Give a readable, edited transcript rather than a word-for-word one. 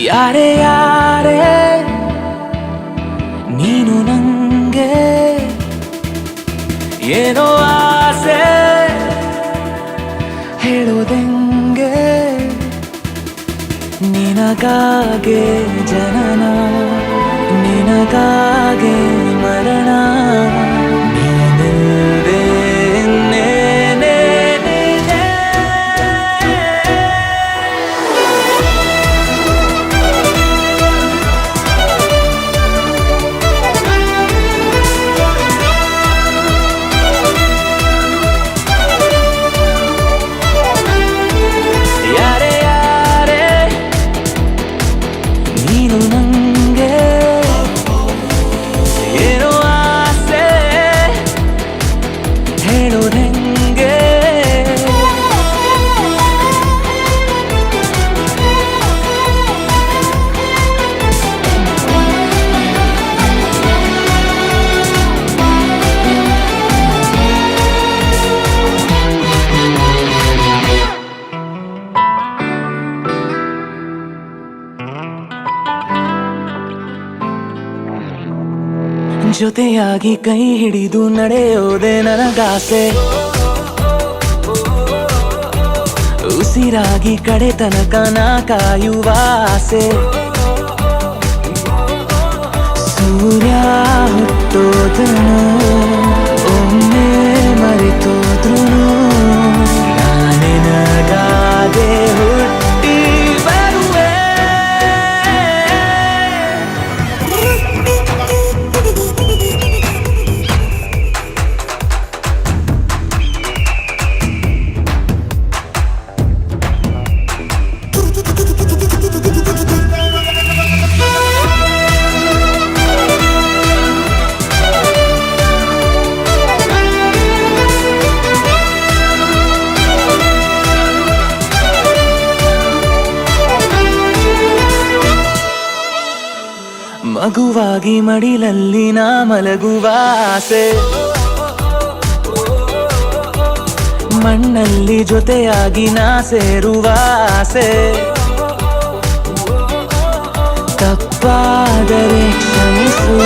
ಯಾರೇ ಯಾರೇ ನೀನು ನಂಗೆ ಏನೋ ಆಸೆ ಹೇಳೋದೆಂಗೆ ನಿನಗಾಗೆ ಜನನ ನಿನಗಾಗೆ ಮರಣ ನೀನಿಲ್ದೆ ಇನ್ನೇನೇ ನೀನೇ. ಯಾರೇ ಯಾರೇ ನೀನು ನಂಗೆ ಏನೋ ಆಸೆ ಹೇಳೋದೆಂಗೆ ಜೊತೆಯಾಗಿ ಕೈ ಹಿಡಿದು ನಡೆಯೋದೆ ನನಗಾಸೆ ಉಸಿರಾಗಿ ಕಡೆ ತನಕ ನಾ ಕಾಯುವ ಆಸೆ ಸೂರ್ಯ ಹುಟ್ಟೋದನು ಒಮ್ಮೆ ಮರೆತೋದ್ರು ನಾನಿನಗಾಗೆ ಹುಟ್ಟಿ ಬರುವೆ. ಮಗುವಾಗಿ ಮಡಿಲಲ್ಲಿ ನಾ ಮಲಗುವ ಆಸೆ ಮಣ್ಣಲ್ಲಿ ಜೊತೆಯಾಗಿ ನಾ ಸೇರುವ ಆಸೆ ತಪ್ಪಾದರೆ ಕ್ಷಮಿಸು